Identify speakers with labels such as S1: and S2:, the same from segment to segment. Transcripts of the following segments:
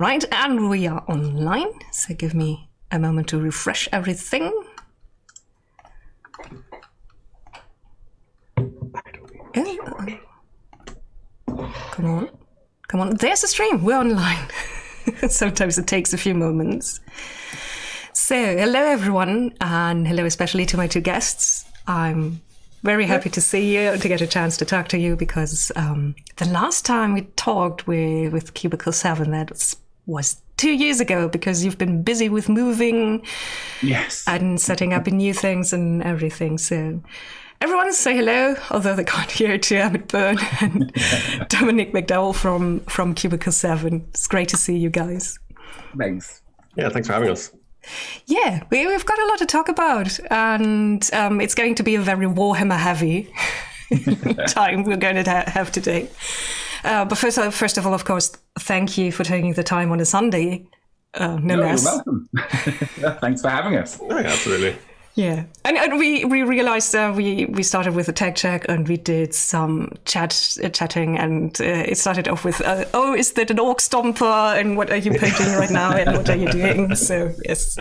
S1: Right, and we are online, so give me a moment to refresh everything. Come on, there's a stream, we're online. Sometimes it takes a few moments. So, hello everyone, and hello especially to my two guests. I'm very happy to see you, to get a chance to talk to you, because the last time we talked with Cubicle 7, that was 2 years ago, because you've been busy with moving,
S2: yes,
S1: and setting up new things and everything. So everyone say hello, although they can't hear, to Emmet Byrne and Dominic McDowall from Cubicle 7. It's great to see you guys.
S2: Thanks.
S3: Yeah, thanks for having us.
S1: Yeah, we've got a lot to talk about, and it's going to be a very Warhammer heavy time we're going to have today. But first of all, of course, thank you for taking the time on a Sunday. No less.
S2: You're welcome. Thanks for having us.
S3: Oh, yeah, absolutely.
S1: Yeah, and we realized we started with a tech check, and we did some chatting, and it started off with, oh, is that an orc stomper, and what are you painting right now, and what are you doing? So yes,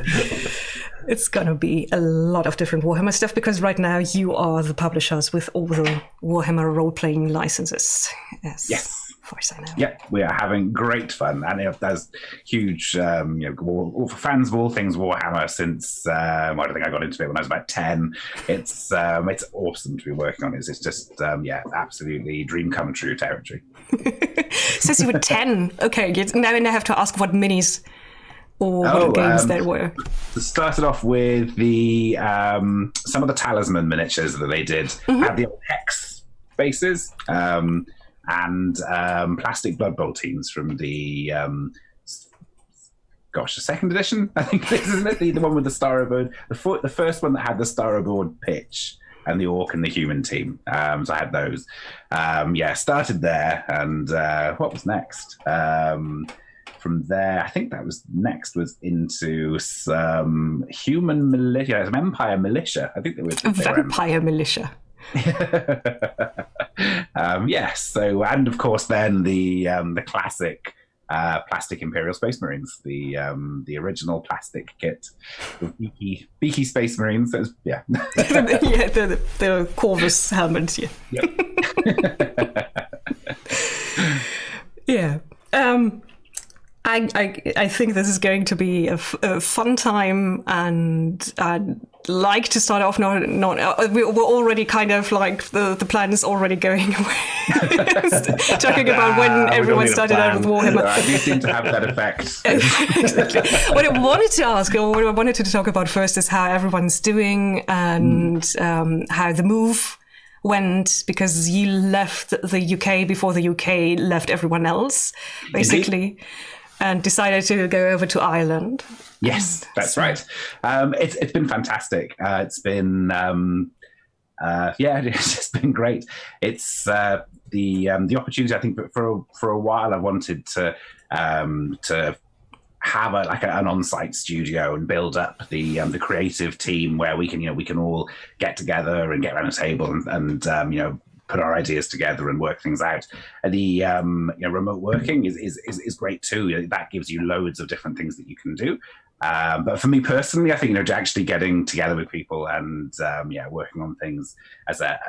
S1: it's gonna be a lot of different Warhammer stuff, because right now you are the publishers with all the Warhammer role-playing licenses.
S2: Yes.
S1: I know.
S2: Yeah, we are having great fun, and there's huge, fans of all things Warhammer since I think I got into it when I was about 10. It's awesome to be working on it. It's just absolutely dream come true territory.
S1: Since you were 10, okay. Now I have to ask what minis or what games there were.
S2: It started off with the some of the talisman miniatures that they did. Had the old hex faces. And plastic Blood Bowl teams from the the second edition, I think this isn't it? The one with the Starboard, the first one that had the Starboard pitch and the orc and the human team. So I had those. Started there, and what was next? From there, I think that was into some human militia, some Empire militia. I think they were
S1: Vampire militia.
S2: Yes. So, and of course, then the classic plastic Imperial Space Marines, the original plastic kit with beaky Space Marines. So yeah,
S1: the Corvus helmet. Yeah.
S2: Yep.
S1: Yeah. I think this is going to be a fun time, and I'd like to start off. We're already kind of like the plan is already going away. Talking about when everyone started out with Warhammer.
S2: You seem to have that effect.
S1: Exactly. What I wanted to ask, or what I wanted to talk about first, is how everyone's doing, and how the move went, because you left the UK before the UK left everyone else, basically. Indeed. And decided to go over to Ireland.
S2: Yes, that's right. It's been fantastic. It's been it's just been great. It's the opportunity. I think for a while I wanted to have an on-site studio and build up the creative team where we can all get together and get around a table and put our ideas together and work things out. The remote working is great too. That gives you loads of different things that you can do. But for me personally, I think actually getting together with people and working on things as a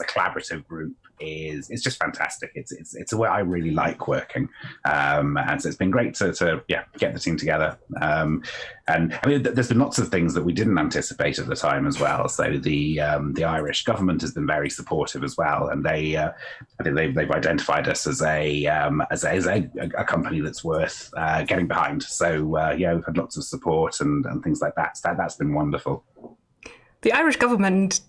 S2: collaborative group is just fantastic. It's a way I really like working, and so it's been great to get the team together. And I mean, there's been lots of things that we didn't anticipate at the time as well. So the Irish government has been very supportive as well, and I think they've identified us as a company that's worth getting behind. So we've had lots of support and things like that. So that's been wonderful.
S1: The Irish government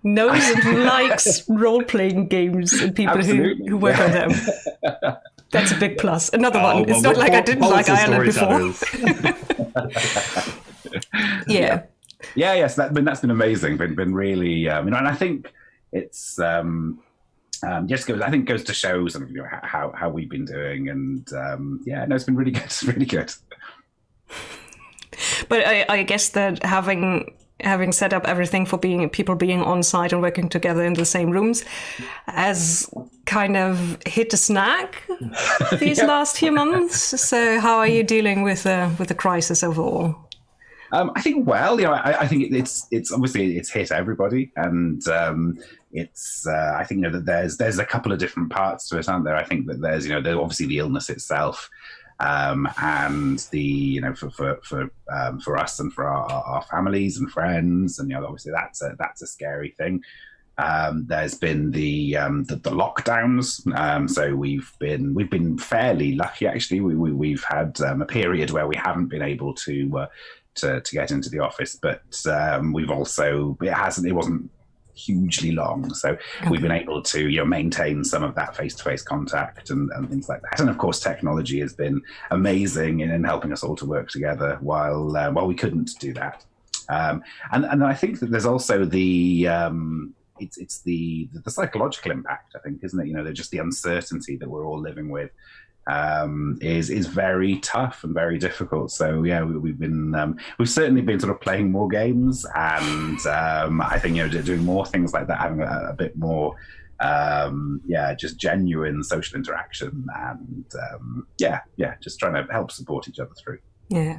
S1: knows and likes role-playing games and people who work on them. That's a big plus. Another one. It's not like I didn't like Ireland before. Yeah.
S2: Yes, that's been amazing. Been really, and I think it's just goes to show sort of how we've been doing, and it's been really good. It's really good.
S1: But I guess that having having set up everything for people being on site and working together in the same rooms, has kind of hit a snag these last few months. So how are you dealing with the crisis overall?
S2: I think, well, I think it's obviously it's hit everybody, and I think that there's a couple of different parts to it, aren't there? I think that there's there's obviously the illness itself, and the for us and for our families and friends, and obviously that's a scary thing. There's been the lockdowns, so we've been fairly lucky actually. We've had a period where we haven't been able to get into the office, but we've also it wasn't hugely long, so we've been able to maintain some of that face-to-face contact and things like that. And of course technology has been amazing in helping us all to work together while we couldn't do that, and I think that there's also the it's the psychological impact, I think, isn't it? Just the uncertainty that we're all living with is very tough and very difficult. So we've certainly been sort of playing more games, and I think doing more things like that, having a bit more just genuine social interaction, and just trying to help support each other through.
S1: Yeah,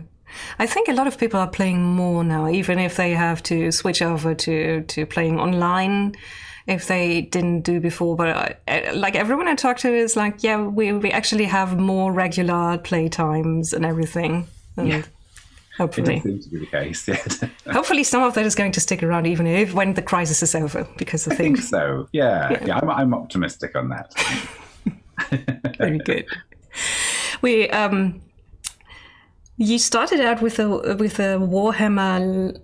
S1: I think a lot of people are playing more now, even if they have to switch over to playing online, if they didn't do before. But like everyone I talk to is like, we actually have more regular play times and everything. And hopefully.
S2: It does seem to be the case, yeah.
S1: Hopefully some of that is going to stick around even when the crisis is over, because I think
S2: so. Yeah. I'm optimistic on that.
S1: Very good. We you started out with a Warhammer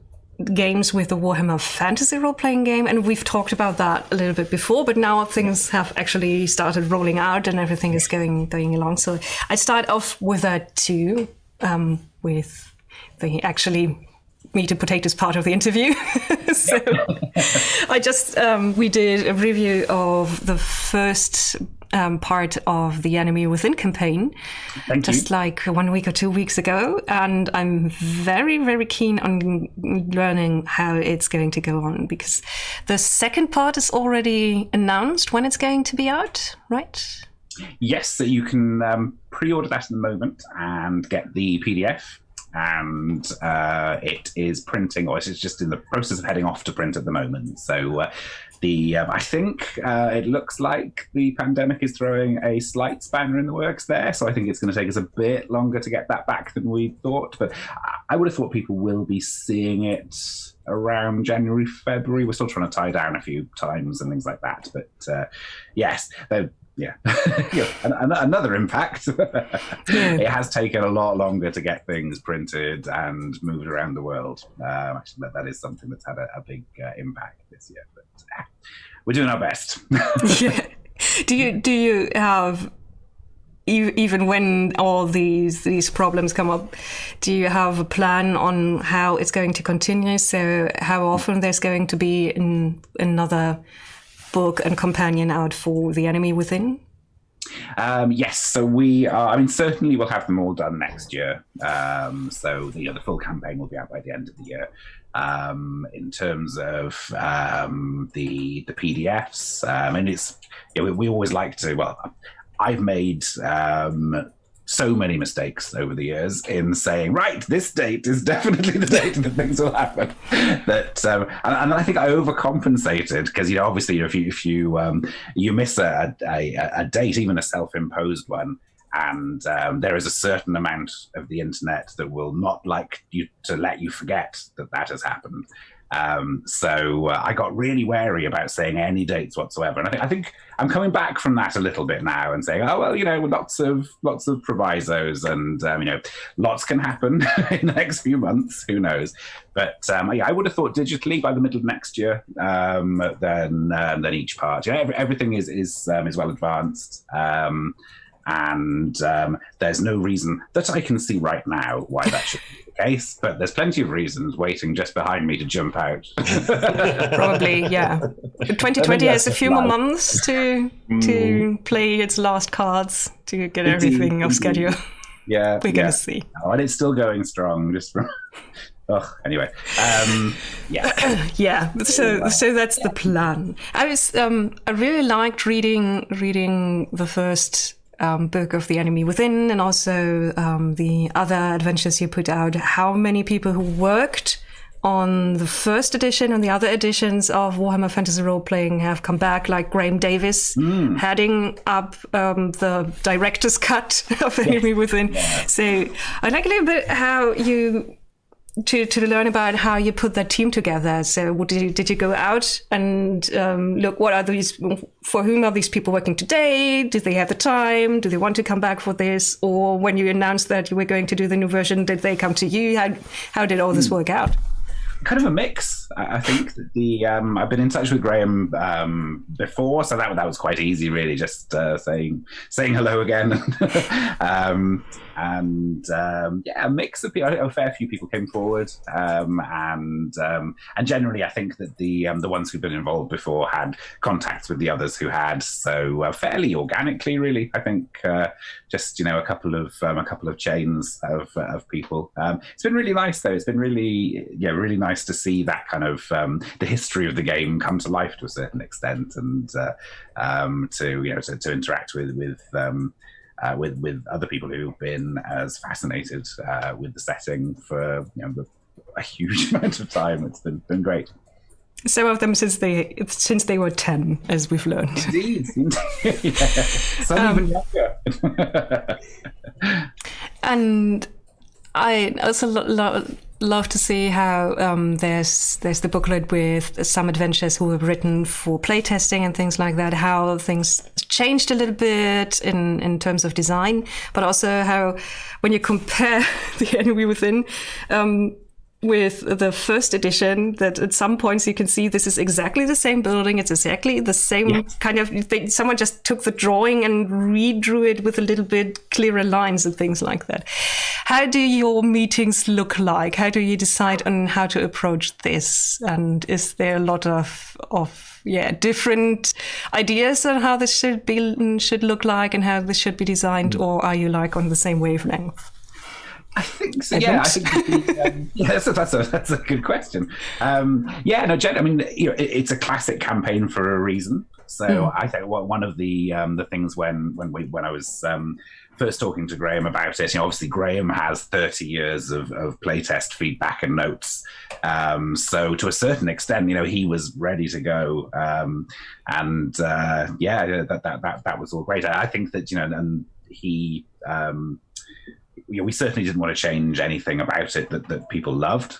S1: games with the Warhammer Fantasy Roleplay game, and we've talked about that a little bit before, but now things have actually started rolling out and everything is going along. So I start off with that too, with the actually meat and potatoes part of the interview. So I just we did a review of the first part of the Enemy Within campaign, just like 1 week or 2 weeks ago, and I'm very, very keen on learning how it's going to go on, because the second part is already announced when it's going to be out, right?
S2: Yes, so you can pre-order that at the moment and get the PDF, and it is printing, or it's just in the process of heading off to print at the moment. So I think it looks like the pandemic is throwing a slight spanner in the works there. So I think it's going to take us a bit longer to get that back than we thought. But I would have thought people will be seeing it around January, February. We're still trying to tie down a few times and things like that. But yes, another impact. It has taken a lot longer to get things printed and moved around the world. Actually, that is something that's had a big impact this year. But we're doing our best.
S1: Yeah. Do you have, even when all these problems come up, do you have a plan on how it's going to continue? So how often there's going to be another book and companion out for the Enemy Within?
S2: Yes, so we are. I mean, certainly we'll have them all done next year. So the full campaign will be out by the end of the year. In terms of the PDFs, and it's we always like to. Well, I've made so many mistakes over the years in saying, right, this date is definitely the date that things will happen. That and I think I overcompensated, because obviously if you miss a date, even a self-imposed one, and there is a certain amount of the internet that will not like you to let you forget that has happened. So I got really wary about saying any dates whatsoever, and I think I'm coming back from that a little bit now and saying, oh well, lots of provisos, and lots can happen in the next few months. Who knows? But I would have thought digitally by the middle of next year. Then each part, everything is well advanced. And there's no reason that I can see right now why that should be the case, but there's plenty of reasons waiting just behind me to jump out.
S1: Probably, yeah. 2020 has a few more months to play its last cards to get everything off schedule.
S2: Yeah,
S1: we're going to see.
S2: Oh, and it's still going strong. Anyway, yeah.
S1: Yeah, so that's the plan. I really liked reading the first book of The Enemy Within, and also the other adventures you put out. How many people who worked on the first edition and the other editions of Warhammer Fantasy Roleplaying have come back, like Graham Davis heading up the director's cut of Enemy Within. Yeah. So I'd like a little bit how you to learn about how you put that team together. So did you go out and look, for whom are these people working today? Do they have the time? Do they want to come back for this? Or when you announced that you were going to do the new version, did they come to you? How did all this work out?
S2: Kind of a mix. I think that I've been in touch with Graham before, so that was quite easy, really, just saying hello again. A mix of people. A fair few people came forward, and generally, I think that the ones who've been involved before had contacts with the others who had, so fairly organically, really. I think just a couple of chains of people. It's been really nice, though. It's been really nice to see that kind of the history of the game come to life to a certain extent, and to interact with other people who've been as fascinated with the setting for a huge amount of time. It's been great.
S1: Some of them since they were 10, as we've learned.
S2: Indeed. Yeah. Some even younger.
S1: And I also love to see how there's the booklet with some adventures who were written for playtesting and things like that, how things changed a little bit in terms of design, but also how when you compare The Enemy Within with the first edition, that at some points you can see this is exactly the same building, it's exactly the same kind of thing. Someone just took the drawing and redrew it with a little bit clearer lines and things like that. How do your meetings look like? How do you decide on how to approach this? And is there a lot of different ideas on how this should look like and how this should be designed, or are you like on the same wavelength?
S2: I think so. Yeah, I think that's a good question. It's a classic campaign for a reason. So I think one of the things when I was first talking to Graham about it, obviously Graham has 30 years of playtest feedback and notes. So to a certain extent, he was ready to go. That was all great. I think that and he. We certainly didn't want to change anything about it that people loved.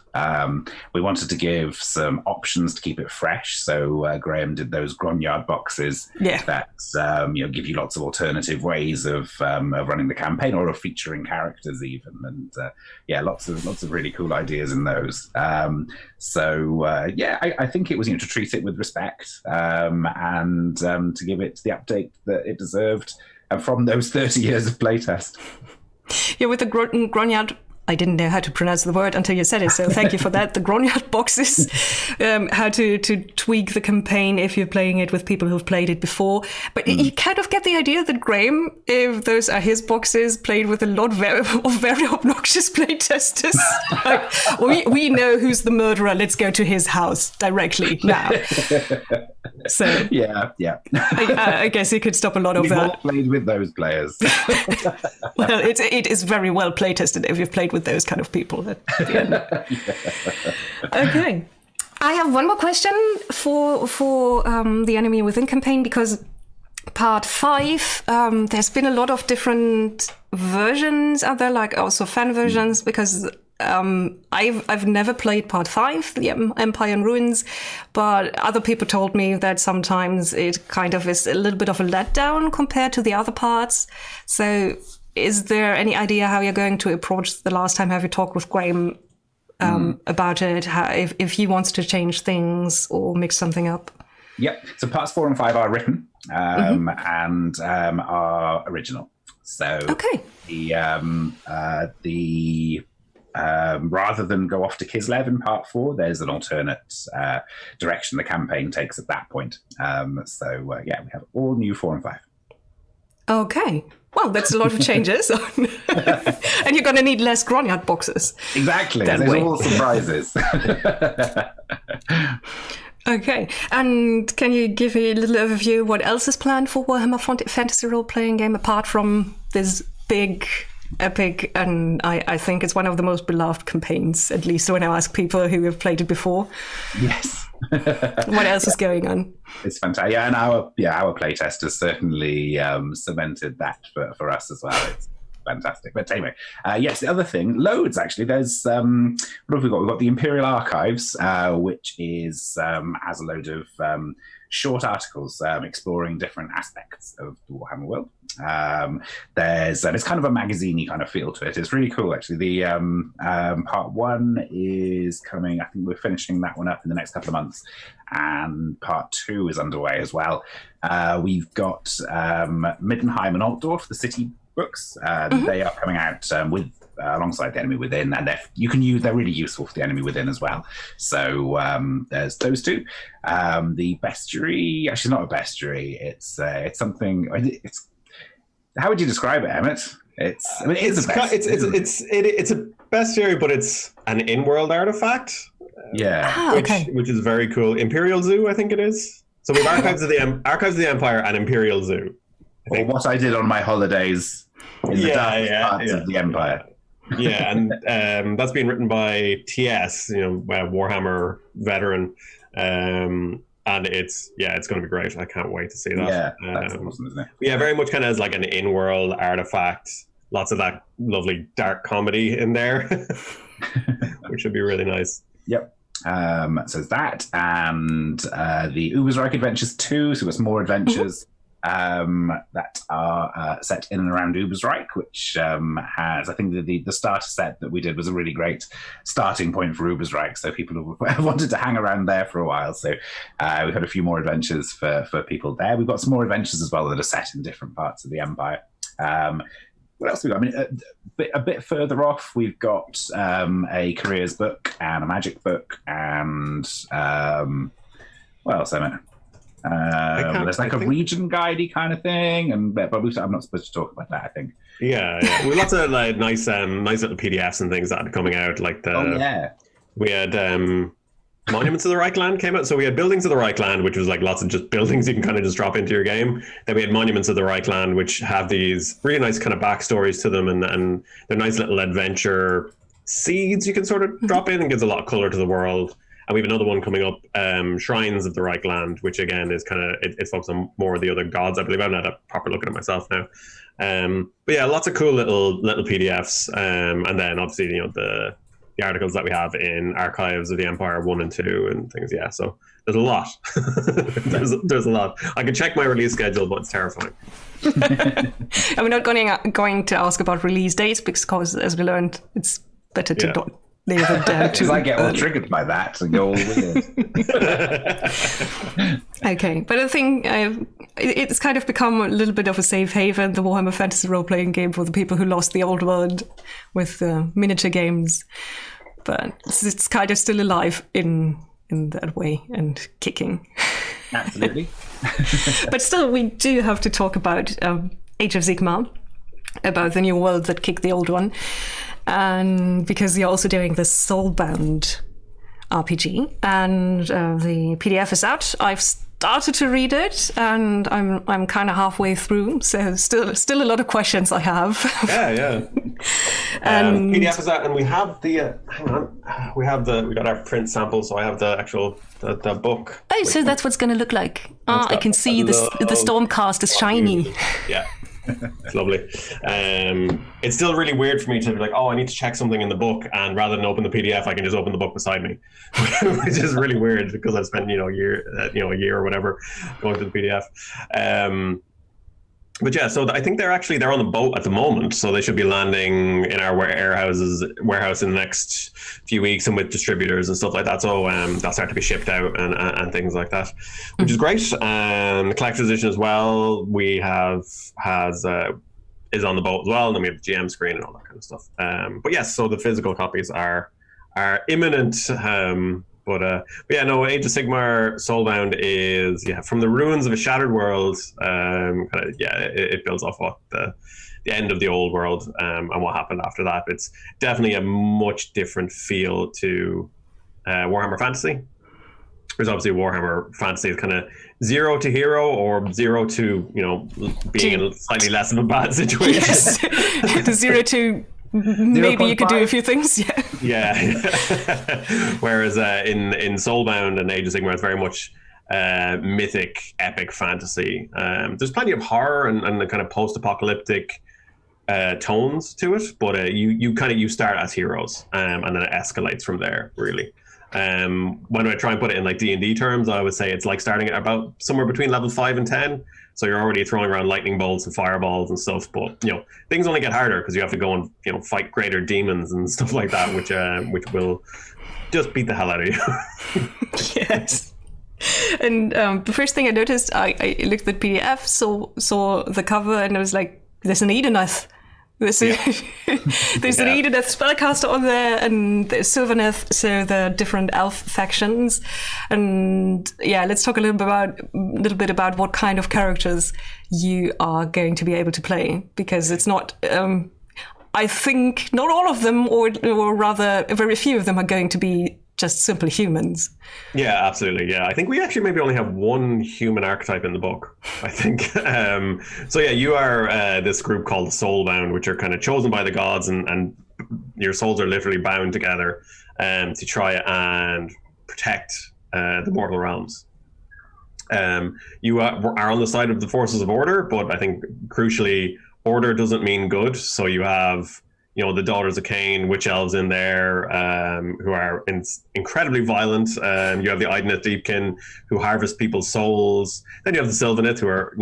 S2: We wanted to give some options to keep it fresh. So Graham did those grognard boxes that give you lots of alternative ways of running the campaign, or of featuring characters even, and lots of really cool ideas in those. I think it was to treat it with respect and to give it the update that it deserved from those 30 years of playtest.
S1: Yeah, with the grognard, I didn't know how to pronounce the word until you said it, so thank you for that. The grognard boxes, how to tweak the campaign if you're playing it with people who've played it before. But you kind of get the idea that Graham, if those are his boxes, played with a lot of very obnoxious playtesters. Like, we know who's the murderer, let's go to his house directly now. So
S2: yeah.
S1: I guess you could stop a lot of that.
S2: We've all played with those players.
S1: Well, it is very well playtested if you've played with those kind of people at the end. Okay. I have one more question for the Enemy Within campaign, because part 5, there's been a lot of different versions out there, like also fan versions, because I've never played part 5, the Empire in Ruins, but other people told me that sometimes it kind of is a little bit of a letdown compared to the other parts. So is there any idea how you're going to approach the last time? Have you talked with Graham about it? If he wants to change things or mix something up?
S2: Yep. So parts 4 and 5 are written and are original. So the rather than go off to Kislev in part 4, there's an alternate direction the campaign takes at that point. We have all new 4 and 5.
S1: Okay. Well, that's a lot of changes. And you're going to need less Gronyard boxes.
S2: Exactly. There's all surprises.
S1: Okay. And can you give me a little overview what else is planned for Warhammer Fantasy Role-Playing Game apart from this big, epic, and I think it's one of the most beloved campaigns, at least when I ask people who have played it before.
S2: Yes.
S1: What else is going on?
S2: It's fantastic. Yeah, and our playtest has certainly cemented that for us as well. It's fantastic. But anyway, yes, the other thing, loads actually. There's what have we got? We've got the Imperial Archives, which is has a load of short articles exploring different aspects of the Warhammer world. It's kind of a magazine-y kind of feel to it. It's really cool, actually. The part 1 is coming. I think we're finishing that one up in the next couple of months, and part 2 is underway as well. We've got Middenheim and Altdorf, the city books. They are coming out with alongside the Enemy Within, and they're really useful for the Enemy Within as well. So there's those two. The bestiary, actually not a bestiary. It's something. It's how would you describe it, Emmett? It's a bestiary.
S3: It's a bestiary, but it's an in-world artifact.
S2: Yeah,
S3: which is very cool. Imperial Zoo, I think it is. So we have Archives of the Empire and Imperial Zoo.
S2: Or what I did on my holidays in the darkest parts of the Empire.
S3: Yeah, and that's been written by TS, Warhammer veteran, and it's going to be great. I can't wait to see that.
S2: Yeah, that's awesome, isn't it?
S3: Yeah, very much kind of as like an in-world artifact. Lots of that lovely dark comedy in there, which should be really nice.
S2: Yep. So that and the Ubersreich Adventures 2. So it's more adventures. That are set in and around Ubersreich, which has, I think the starter set that we did was a really great starting point for Ubersreich, so people who wanted to hang around there for a while. So we've had a few more adventures for people there. We've got some more adventures as well that are set in different parts of the Empire. What else have we got? I mean, a bit further off, we've got a careers book and a magic book and what else, Emmett? There's like a region guidey kind of thing, but I'm not supposed to talk about that, I think.
S3: Yeah. We have lots of like nice little PDFs and things that are coming out. Like we had Monuments of the Reichland came out. So we had Buildings of the Reichland, which was like lots of just buildings you can kind of just drop into your game. Then we had Monuments of the Reichland, which have these really nice kind of backstories to them, and they're nice little adventure seeds you can sort of drop in, and gives a lot of color to the world. And we have another one coming up, Shrines of the Reichland, which again is kind of, it's focused on more of the other gods, I believe. I haven't had a proper look at it myself now. But yeah, lots of cool little PDFs. And then obviously, the articles that we have in Archives of the Empire 1 and 2 and things. Yeah, so there's a lot. there's a lot. I can check my release schedule, but it's terrifying.
S1: And we're not going to ask about release dates because, as we learned, it's better to not leave it down
S2: because I get all triggered by that and go all weird.
S1: Okay, but I think it's kind of become a little bit of a safe haven, the Warhammer Fantasy Role-Playing Game, for the people who lost the old world with miniature games. But it's kind of still alive in that way and kicking.
S2: Absolutely.
S1: But still, we do have to talk about Age of Sigmar, about the new world that kicked the old one. And because you're also doing the Soulbound RPG, and the PDF is out. I've started to read it, and I'm kind of halfway through. So still a lot of questions I have.
S3: Yeah. PDF is out, and we have the we got our print sample, so I have the actual the book.
S1: Oh, so that's what's going to look like. I can see the Stormcast is shiny.
S3: Yeah. It's lovely. It's still really weird for me to be like, I need to check something in the book, and rather than open the PDF, I can just open the book beside me, which is really weird because I've spent a year or whatever going through the PDF. But yeah, so I think they're on the boat at the moment, so they should be landing in our warehouse in the next few weeks, and with distributors and stuff like that. So they'll start to be shipped out and things like that, which is great. The collector's edition as well, is on the boat as well, and then we have the GM screen and all that kind of stuff. But yes, so the physical copies are imminent. But yeah, no, Age of Sigmar Soulbound is from the ruins of a shattered world. It builds off what the end of the old world and what happened after that. It's definitely a much different feel to Warhammer Fantasy. There's obviously Warhammer Fantasy is kind of 0 to hero or 0 to being in a slightly less of a bad situation.
S1: Yes. The 0 to maybe you could do a few things.
S3: Yeah. Whereas in Soulbound and Age of Sigmar, it's very much mythic, epic fantasy. There's plenty of horror and the kind of post-apocalyptic tones to it, but you start as heroes and then it escalates from there, really. When I try and put it in like D&D terms, I would say it's like starting at about somewhere between level 5 and 10. So you're already throwing around lightning bolts and fireballs and stuff, but things only get harder because you have to go and fight greater demons and stuff like that, which will just beat the hell out of you.
S1: Yes. And the first thing I noticed, I looked at the PDF, saw the cover, and I was like, "There's an Edeneth. There's an Edeneth spellcaster on there, and there's Sylvaneth, so the different elf factions." And let's talk a little bit about what kind of characters you are going to be able to play, because it's not. I think not all of them, or rather, very few of them are going to be just simple humans.
S3: Yeah, absolutely. Yeah, I think we actually maybe only have one human archetype in the book, I think. So yeah, you are this group called Soulbound, which are kind of chosen by the gods, and your souls are literally bound together to try and protect the mortal realms. You are on the side of the forces of order, but I think crucially, order doesn't mean good. So you have the Daughters of Cain, witch elves in there, who are incredibly violent. You have the Ideneth Deepkin, who harvest people's souls. Then you have the Sylvaneth, who are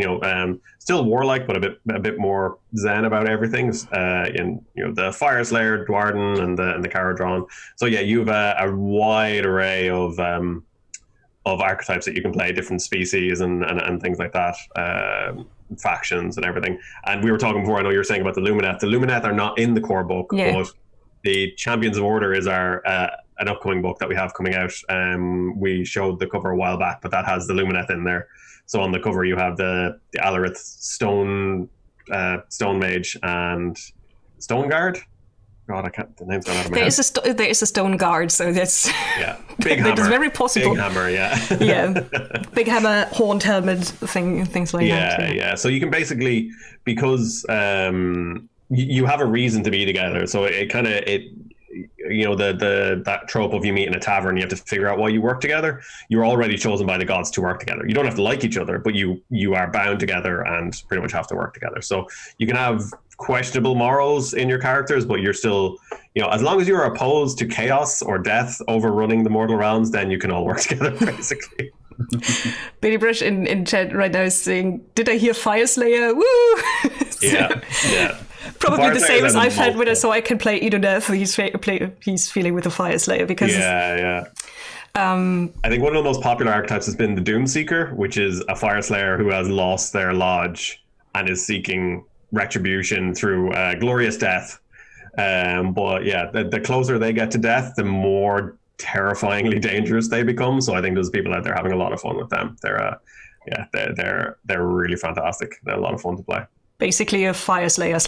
S3: still warlike, but a bit more zen about everything. The Fire Slayer, Dwarden, and the Caradron. So yeah, you have a wide array of archetypes that you can play, different species and things like that. Factions and everything. And we were talking before, I know you were saying about the Lumineth. The Lumineth are not in the core book, but the Champions of Order is our an upcoming book that we have coming out. We showed the cover a while back, but that has the Lumineth in there. So on the cover you have the Alarith Stone Mage and Stone Guard. God, I can't. The name's gone out of my head.
S1: There is a Stone Guard, so that's
S3: big hammer.
S1: It's very possible.
S3: Big hammer,
S1: big hammer, horned helmet things like that.
S3: Yeah. So you can basically, because you have a reason to be together. So that trope of you meet in a tavern, you have to figure out why you work together. You're already chosen by the gods to work together. You don't have to like each other, but you are bound together and pretty much have to work together. So you can have questionable morals in your characters, but you're still, as long as you're opposed to chaos or death overrunning the mortal realms, then you can all work together, basically.
S1: Billy Brush in chat right now is saying, "Did I hear Fire Slayer? Woo!"
S3: Yeah.
S1: Probably the same as I've had with it, so I can play Edeneth. He's feeling with the Fire Slayer because
S3: I think one of the most popular archetypes has been the Doom Seeker, which is a Fire Slayer who has lost their lodge and is seeking retribution through glorious death. But yeah, the closer they get to death, the more terrifyingly dangerous they become. So I think there's people out there having a lot of fun with them. They're really fantastic. They're a lot of fun to play.
S1: Basically a Fire Slayer.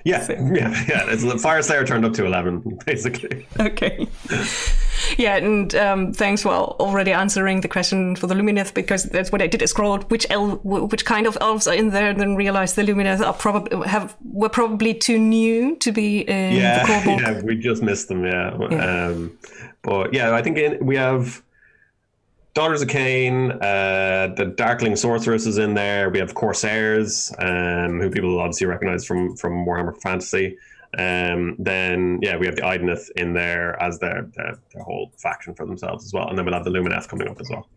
S3: Yeah. It's the Fire Slayer turned up to 11, basically.
S1: Okay. Yeah, and thanks for already answering the question for the Lumineth, because that's what I did. I scrolled which kind of elves are in there, and then realized the Lumineth were probably too new to be in the core book.
S3: Yeah, we just missed them. But yeah, I think we have Daughters of Cain, the Darkling Sorceress is in there. We have Corsairs, who people obviously recognize from Warhammer Fantasy. Then we have the Ideneth in there as their whole faction for themselves as well. And then we'll have the Lumineth coming up as well.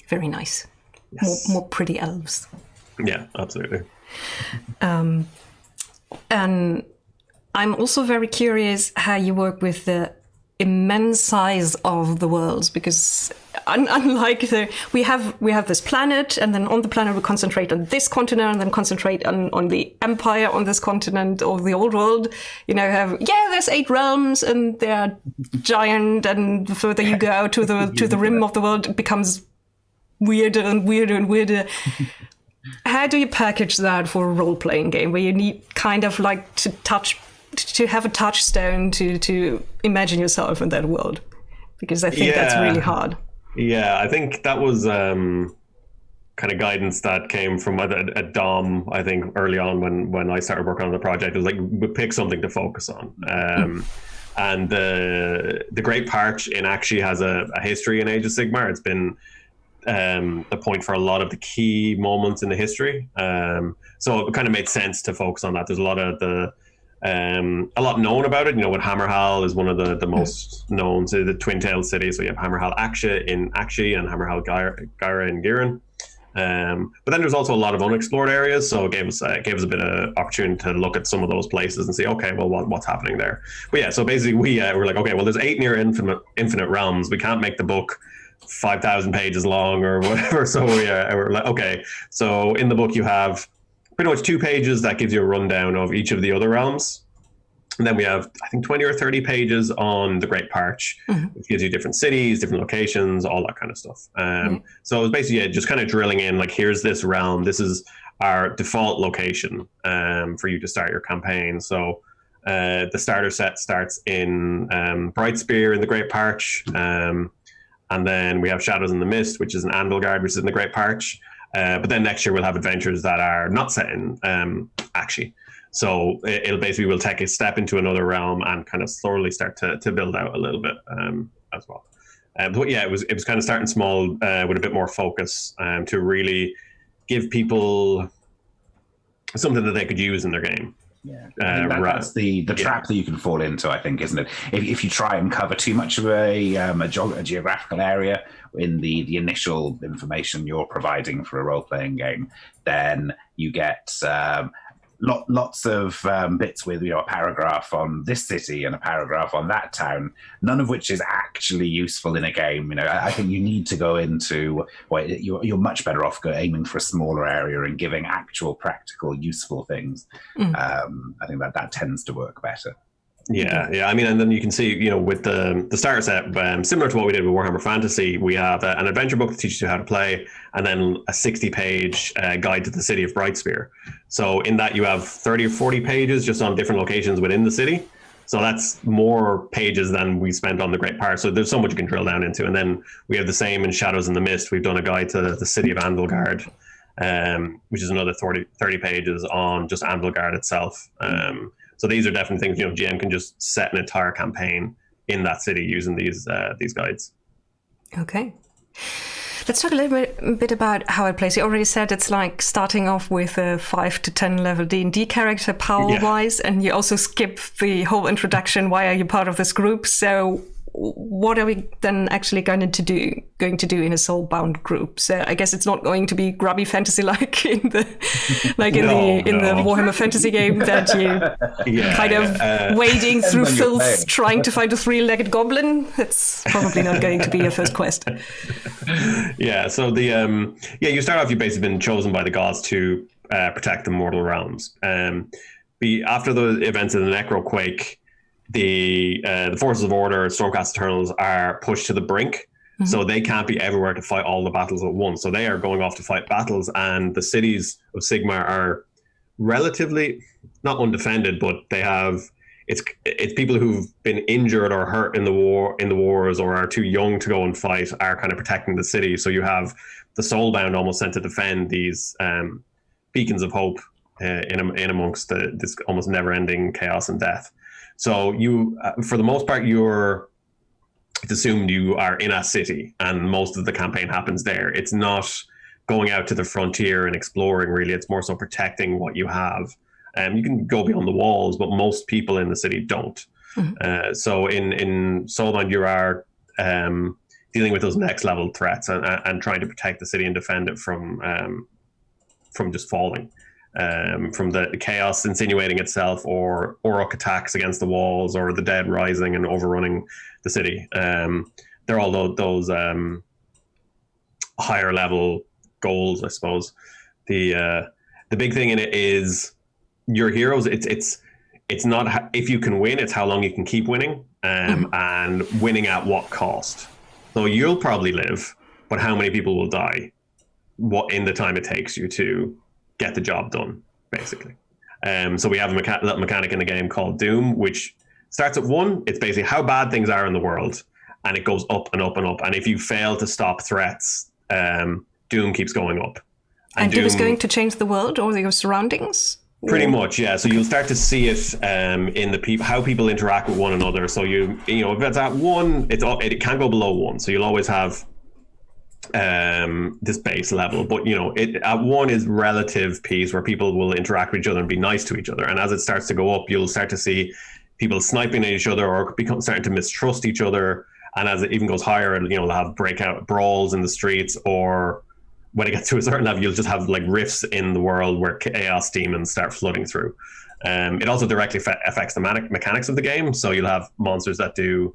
S1: Very nice. Yes. More pretty elves.
S3: Yeah, absolutely.
S1: And I'm also very curious how you work with the immense size of the worlds, because unlike we have this planet, and then on the planet we concentrate on this continent, and then concentrate on the empire on this continent, or the old world. There's 8 realms, and they're giant, and the further you go out to the rim of the world, it becomes weirder and weirder and weirder. How do you package that for a role-playing game where you need kind of like to have a touchstone to imagine yourself in that world? Because I think that's really hard.
S3: Yeah, I think that was kind of guidance that came from a Dom, I think, early on when I started working on the project. It was like, we pick something to focus on. And the Great Parch in actually has a history in Age of Sigmar. It's been the point for a lot of the key moments in the history. So it kind of made sense to focus on that. There's a lot known about it. When Hammerhal is one of the most known, so the twin tailed cities. So you have Hammerhal Aksha in Akshi and Hammerhal Gyra in Giran. But then there's also a lot of unexplored areas, so it gave us a bit of opportunity to look at some of those places and see, okay, well, what's happening there? But yeah, so basically we're like, okay, well, there's 8 near infinite realms. We can't make the book 5,000 pages long or whatever. So we're like, okay, so in the book you have pretty much 2 pages that gives you a rundown of each of the other realms. And then we have, I think, 20 or 30 pages on the Great Parch, which gives you different cities, different locations, all that kind of stuff. So it was basically just kind of drilling in, like, here's this realm. This is our default location for you to start your campaign. So the starter set starts in Brightspear in the Great Parch. And then we have Shadows in the Mist, which is an Anvilgard, which is in the Great Parch. But then next year we'll have adventures that are not set in Akshi. So we'll take a step into another realm and kind of slowly start to build out a little bit as well. But yeah, it was kind of starting small with a bit more focus to really give people something that they could use in their game.
S2: Yeah, that's the trap that you can fall into, I think, isn't it? If you try and cover too much of a geographical area in the initial information you're providing for a role-playing game, then you get lots of bits with a paragraph on this city and a paragraph on that town, none of which is actually useful in a game. I think you need to go into, you're much better off aiming for a smaller area and giving actual practical useful things. I think that tends to work better.
S3: Yeah. I mean, and then you can see, with the starter set, similar to what we did with Warhammer Fantasy, we have an adventure book that teaches you how to play, and then a 60-page guide to the city of Brightspear. So in that you have 30 or 40 pages just on different locations within the city. So that's more pages than we spent on the Great Parch. So there's so much you can drill down into. And then we have the same in Shadows in the Mist. We've done a guide to the city of Anvilgard, which is another 30 pages on just Anvilgard itself. So these are definitely things, GM can just set an entire campaign in that city using these guides.
S1: Okay. Let's talk a little bit about how it plays. You already said it's like starting off with a 5 to 10 level D&D character power-wise, and you also skip the whole introduction. Why are you part of this group? So what are we then actually going to do in a Soulbound group? So I guess it's not going to be grubby fantasy like in the Warhammer Fantasy game that you kind of wading through filth trying to find a 3-legged goblin. That's probably not going to be your first quest.
S3: Yeah. So you start off. You've basically been chosen by the gods to protect the mortal realms. After the events of the Necroquake, the forces of order, Stormcast Eternals, are pushed to the brink, so they can't be everywhere to fight all the battles at once. So they are going off to fight battles, and the cities of Sigmar are relatively not undefended, but they have it's people who've been injured or hurt in the wars or are too young to go and fight are kind of protecting the city. So you have the Soulbound almost sent to defend these beacons of hope in amongst this almost never-ending chaos and death. So you, for the most part, it's assumed you are in a city, and most of the campaign happens there. It's not going out to the frontier and exploring, really. It's more so protecting what you have. You can go beyond the walls, but most people in the city don't. So in Soulbound, you are dealing with those next level threats and trying to protect the city and defend it from just falling. from the chaos insinuating itself, or Orc attacks against the walls, or the dead rising and overrunning the city. They're all those higher level goals, I suppose. The big thing in it is your heroes. It's not if you can win, it's how long you can keep winning, and winning at what cost. So you'll probably live, but how many people will die? What in the time it takes you to get the job done, basically. So we have a little mechanic in the game called Doom, which starts at 1. It's basically how bad things are in the world, and it goes up and up and up. And if you fail to stop threats, Doom keeps going up.
S1: And Doom is going to change the world or your surroundings?
S3: Pretty much, yeah. So you'll start to see it in the how people interact with one another. So you know, if it's at 1, it can't go below 1. So you'll always have this base level, but you know, at 1 is relative peace, where people will interact with each other and be nice to each other. And as it starts to go up, you'll start to see people sniping at each other, or starting to mistrust each other. And as it even goes higher, you know, they'll have breakout brawls in the streets, or when it gets to a certain level, you'll just have like rifts in the world where chaos demons start flooding through. It also directly affects the mechanics of the game. So you'll have monsters that do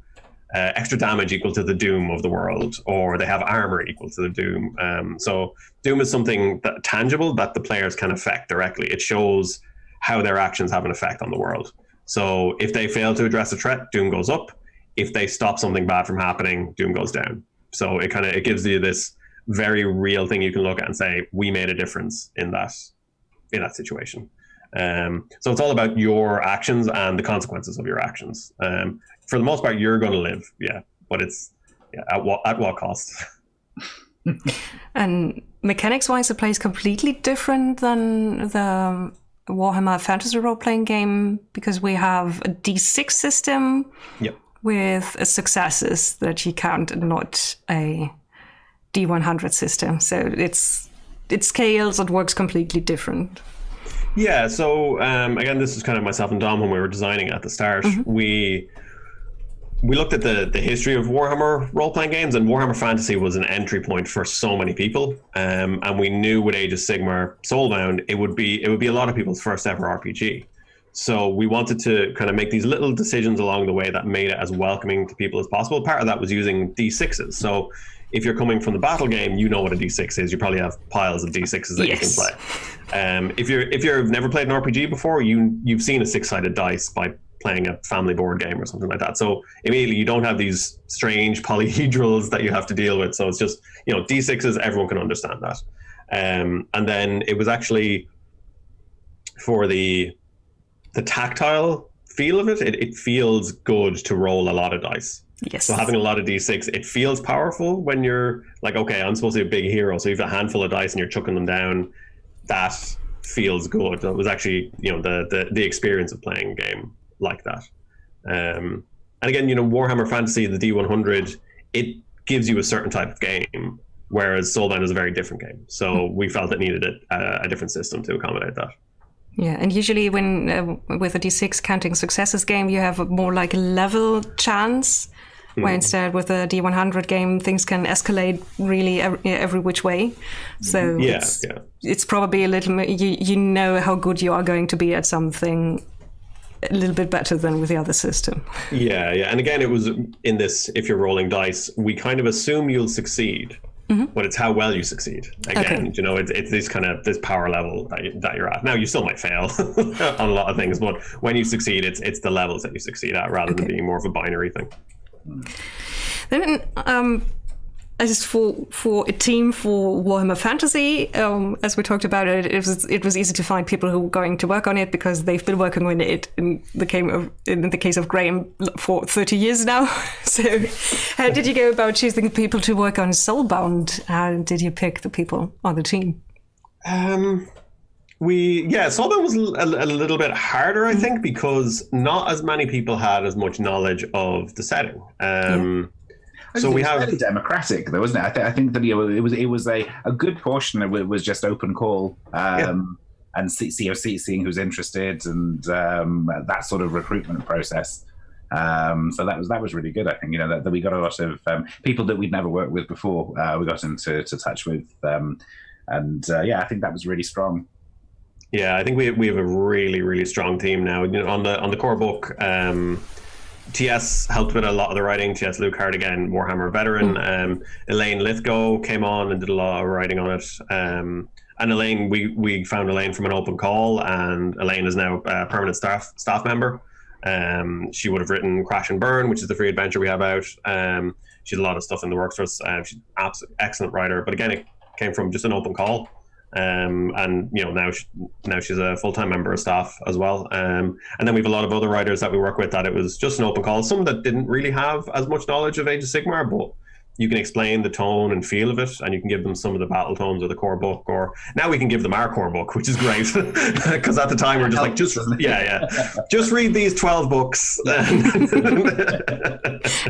S3: extra damage equal to the doom of the world, or they have armor equal to the doom. So doom is something tangible that the players can affect directly. It shows how their actions have an effect on the world. So if they fail to address a threat, doom goes up. If they stop something bad from happening, doom goes down. So it gives you this very real thing you can look at and say, we made a difference in that situation. So it's all about your actions and the consequences of your actions. For the most part, you're going to live, but it's at what cost?
S1: And mechanics-wise, it plays completely different than the Warhammer Fantasy Role-Playing game, because we have a D6 system with successes that you count, not a D100 system. So it scales, it works completely different.
S3: Yeah, so again, this is kind of myself and Dom when we were designing at the start. We looked at the history of Warhammer role-playing games, and Warhammer Fantasy was an entry point for so many people. And we knew with Age of Sigmar, Soulbound, it would be a lot of people's first ever RPG. So we wanted to kind of make these little decisions along the way that made it as welcoming to people as possible. Part of that was using D6s. So if you're coming from the battle game, you know what a D6 is. You probably have piles of D6s that you can play. If you've never played an RPG before, you've seen a 6-sided dice by playing a family board game or something like that. So immediately you don't have these strange polyhedrals that you have to deal with. So it's just, you know, D6s, everyone can understand that. And then it was actually for the tactile feel of it. It feels good to roll a lot of dice.
S1: Yes.
S3: So having a lot of D6, it feels powerful when you're like, okay, I'm supposed to be a big hero. So you've a handful of dice and you're chucking them down. That feels good. It was actually, you know, the experience of playing a game like that. And again, you know, Warhammer Fantasy, the D100, it gives you a certain type of game, whereas Soulbound is a very different game. So we felt it needed a different system to accommodate that.
S1: Yeah, and usually when with a D6 counting successes game, you have more like a level chance, where instead with a D100 game, things can escalate really every which way. So it's probably a little, you know how good you are going to be at something a little bit better than with the other system. Yeah.
S3: And again, it was in this, if you're rolling dice, we kind of assume you'll succeed. But it's how well you succeed. Again, you know, it's this power level that you're at. Now, you still might fail on a lot of things, but when you succeed, it's the levels that you succeed at rather than being more of a binary thing.
S1: Then, as for a team for Warhammer Fantasy, as we talked about it was easy to find people who were going to work on it because they've been working on it in the case of Graham for 30 years now. So how did you go about choosing people to work on Soulbound? How did you pick the people on the team? Soulbound
S3: was a little bit harder, I think, because not as many people had as much knowledge of the setting. So we have
S2: fairly democratic, though, wasn't it? I think that it was a good portion of it was just open call and seeing who's interested and that sort of recruitment process. So that was really good. I think, you know, that we got a lot of people that we'd never worked with before. We got into touch with, I think that was really strong.
S3: Yeah, I think we have a really, really strong team now. You know, on the core book, TS helped with a lot of the writing. TS Luke again, Warhammer veteran. Elaine Lithgow came on and did a lot of writing on it. And Elaine, we found Elaine from an open call, and Elaine is now a permanent staff member. She would have written Crash and Burn, which is the free adventure we have out. She had a lot of stuff in the works for us. She's an absolute excellent writer, but again, it came from just an open call. And you know, now she's a full-time member of staff as well. And then we have a lot of other writers that we work with that it was just an open call. Some that didn't really have as much knowledge of Age of Sigmar, but you can explain the tone and feel of it, and you can give them some of the battle tones of the core book, or now we can give them our core book, which is great, because at the time we're just like, just read these 12 books.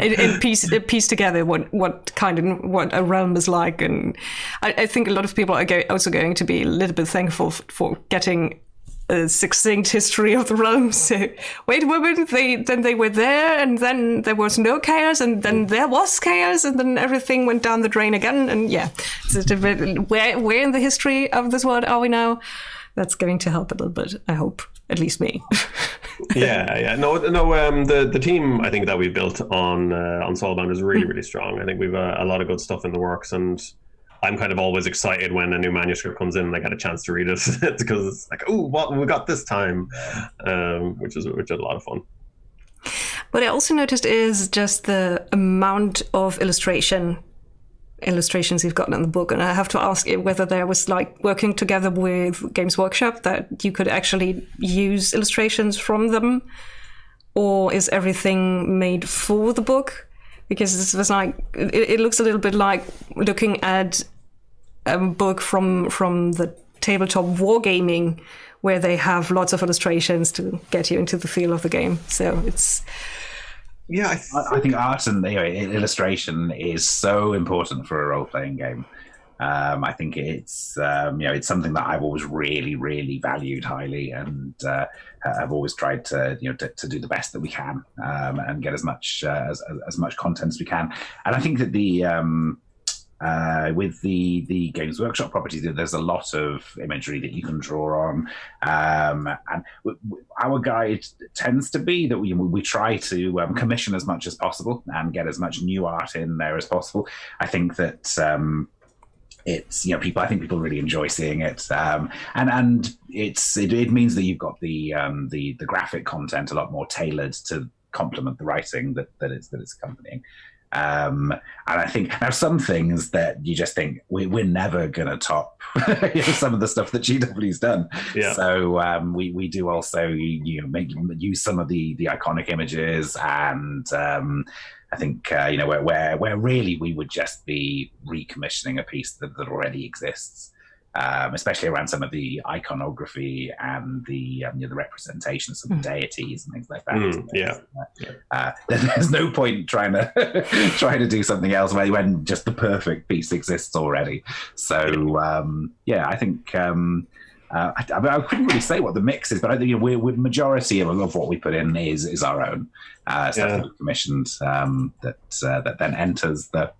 S1: and piece together what a realm is like. And I think a lot of people are also going to be a little bit thankful for getting a succinct history of the realm. So wait a moment, then they were there, and then there was no chaos, and then there was chaos, and then everything went down the drain again. And yeah, where in the history of this world are we now? That's going to help a little bit, I hope, at least me. No. The team I think that we built on Soulbound is really, really strong. I think we've a lot of good stuff in the works, and I'm kind of always excited when a new manuscript comes in and I get a chance to read it, because it's like, oh, what we got this time, which is a lot of fun. What I also noticed is just the amount of illustrations you've gotten in the book, and I have to ask whether there was like working together with Games Workshop that you could actually use illustrations from them, or is everything made for the book? Because this was like, it looks a little bit like looking at a book from the tabletop wargaming, where they have lots of illustrations to get you into the feel of the game. So it's...
S2: Yeah, I think art and illustration is so important for a role-playing game. I think it's it's something that I've always really, really valued highly, and I've always tried to to do the best that we can, and get as much content as we can. And I think that with the Games Workshop properties, there's a lot of imagery that you can draw on, and our guide tends to be that we try to commission as much as possible and get as much new art in there as possible. I think that it's people. I think people really enjoy seeing it, and it means that you've got the graphic content a lot more tailored to complement the writing that it's accompanying. And I think now some things that you just think we're never going to top some of the stuff that GW's done. Yeah. So we do also use some of the iconic images, and I think where really we would just be recommissioning a piece that already exists, especially around some of the iconography and the representations of the deities and things like that. There's no point trying to do something else when just the perfect piece exists already. So I think. I couldn't really say what the mix is, but I think we're majority of what we put in is our own stuff that we commissioned, that then enters the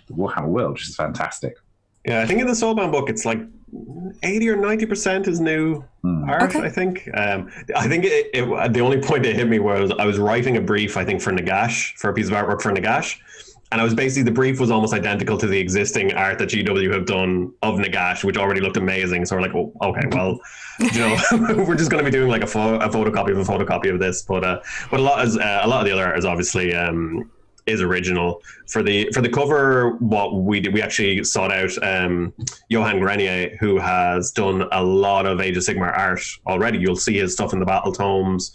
S2: Warhammer world, which is fantastic.
S3: Yeah, I think in the Soulbound book it's like 80 or 90% is new art. Okay. I think the only point that hit me was I was writing a brief, I think, for Nagash, for a piece of artwork for Nagash. And I was basically, the brief was almost identical to the existing art that GW have done of Nagash, which already looked amazing. So we're like, oh, okay, well, we're just going to be doing like a photocopy of this. But a lot of the other art is obviously is original. For the cover, what we did, we actually sought out Johan Grenier, who has done a lot of Age of Sigmar art already. You'll see his stuff in the battle tomes.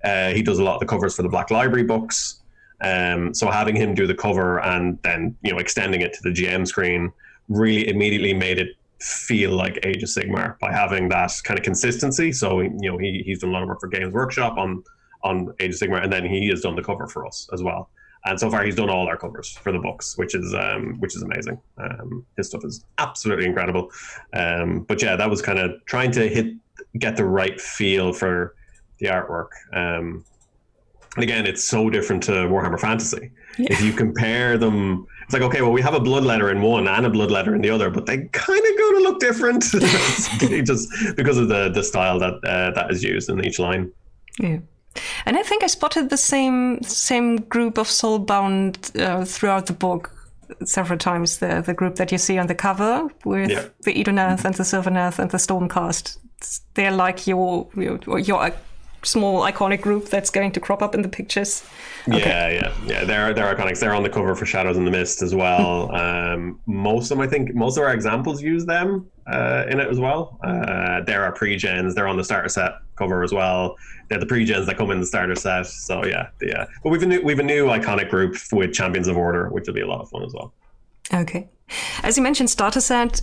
S3: He does a lot of the covers for the Black Library books. So having him do the cover and then extending it to the GM screen really immediately made it feel like Age of Sigmar by having that kind of consistency. So he's done a lot of work for Games Workshop on Age of Sigmar, and then he has done the cover for us as well. And so far he's done all our covers for the books, which is amazing. His stuff is absolutely incredible. But yeah, that was kind of trying to get the right feel for the artwork. And again, it's so different to Warhammer Fantasy.
S1: Yeah.
S3: If you compare them, it's like, okay, well, we have a bloodletter in one and a bloodletter in the other, but they kind of going to look different just because of the style that is used in each line.
S1: Yeah. And I think I spotted the same group of Soulbound throughout the book several times. The group that you see on the cover with the Edonath and the Sylvaneth and the Stormcast. They're like your small iconic group that's going to crop up in the pictures. Okay.
S3: Yeah. They're iconics. They're on the cover for Shadows in the Mist as well. Most of our examples use them in it as well. There are pre-gens. They're on the starter set cover as well. They're the pre-gens that come in the starter set. So yeah. But we've a new iconic group with Champions of Order, which will be a lot of fun as well.
S1: Okay. As you mentioned, starter set.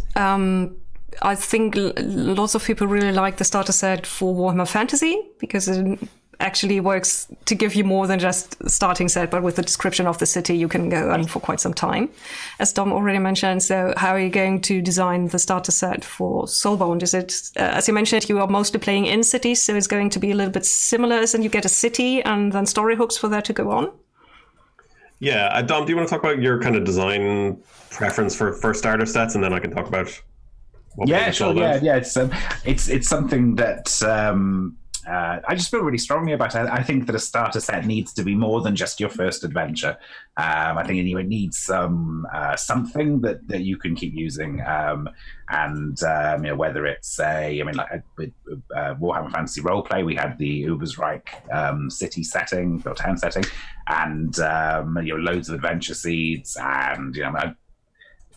S1: I think lots of people really like the starter set for Warhammer Fantasy because it actually works to give you more than just a starting set, but with the description of the city, you can go on for quite some time, as Dom already mentioned. So how are you going to design the starter set for Soulbound? Is it, as you mentioned, you are mostly playing in cities, so it's going to be a little bit similar, and you get a city and then story hooks for that to go on?
S3: Yeah. Dom, do you want to talk about your kind of design preference for starter sets, and then I can talk about
S2: sure. Yeah. It's something that I just feel really strongly about. I think that a starter set needs to be more than just your first adventure. I think it needs something that you can keep using, whether it's with Warhammer Fantasy Roleplay, we had the Ubersreich city setting or town setting, and loads of adventure seeds, and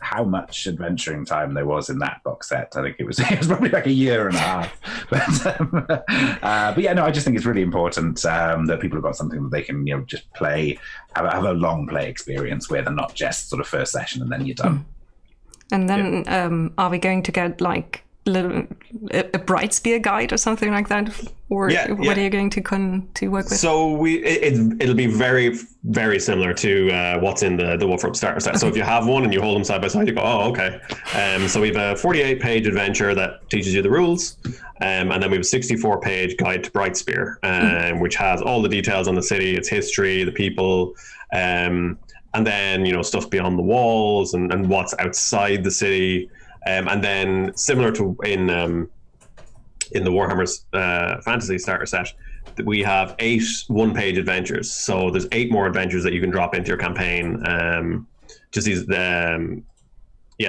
S2: how much adventuring time there was in that box set. I think it was probably like a year and a half. But I just think it's really important that people have got something that they can just play, have a long play experience with, and not just sort of first session and then you're done.
S1: And then are we going to get like a bright spear guide or something like that, or what are you going to work with?
S3: So it'll be very, very similar to what's in the Wolfram starter set. So if you have one and you hold them side by side, you go, oh, okay. So we have a 48-page adventure that teaches you the rules, and then we have a 64-page guide to bright spear, which has all the details on the city, its history, the people, and then stuff beyond the walls and what's outside the city. And then similar to in the Warhammer's Fantasy starter set, we have 8 one-page adventures. So there's 8 more adventures that you can drop into your campaign. Just these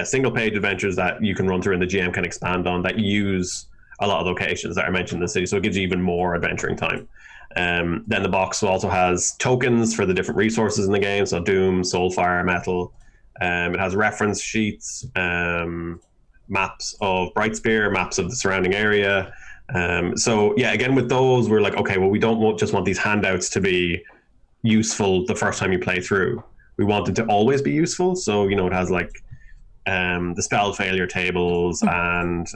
S3: single-page adventures that you can run through and the GM can expand on that use a lot of locations that are mentioned in the city. So it gives you even more adventuring time. Then the box also has tokens for the different resources in the game. So Doom, Soulfire, Metal. It has reference sheets, maps of Brightspear, maps of the surrounding area. Again, with those, we're like, okay, well, we don't just want these handouts to be useful the first time you play through. We want it to always be useful. So, it has like the spell failure tables and,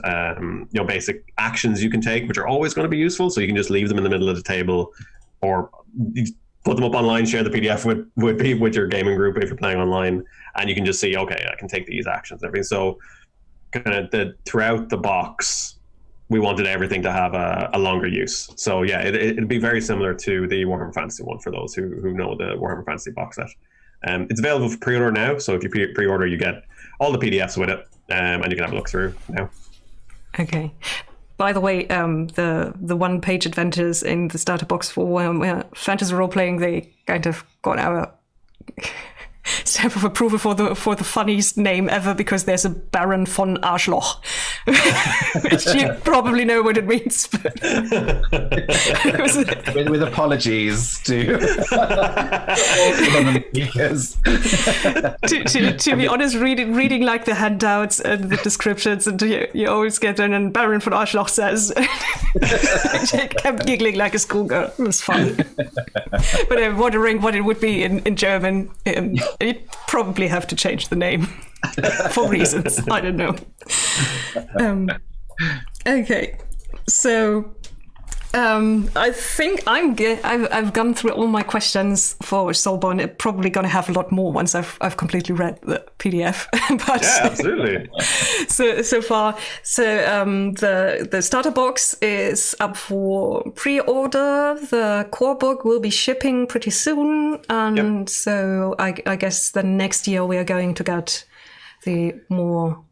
S3: basic actions you can take, which are always going to be useful. So you can just leave them in the middle of the table or put them up online, share the PDF with your gaming group if you're playing online, and you can just see, okay, I can take these actions and everything. So kind of throughout the box, we wanted everything to have a longer use. So yeah, it'd be very similar to the Warhammer Fantasy one for those who know the Warhammer Fantasy box set. It's available for pre-order now, so if you pre-order, you get all the PDFs with it, and you can have a look through now. Okay.
S1: By the way, the one-page adventures in the starter box for Fantasy Role-Playing, they kind of got our stamp of approval for the funniest name ever, because there's a Baron von Arschloch, which you probably know what it means.
S2: With apologies to
S1: to be honest, reading like the handouts and the descriptions, and you always get in, and Baron von Arschloch says, I kept giggling like a schoolgirl. It was fun. But I'm wondering what it would be in German. You'd probably have to change the name for reasons. I don't know. Okay, so I think I've gone through all my questions for Soulbound. I'm probably going to have a lot more once I've completely read the PDF. But
S3: yeah, absolutely.
S1: So far, the starter box is up for pre-order. The core book will be shipping pretty soon, and so I guess the next year we are going to get the more.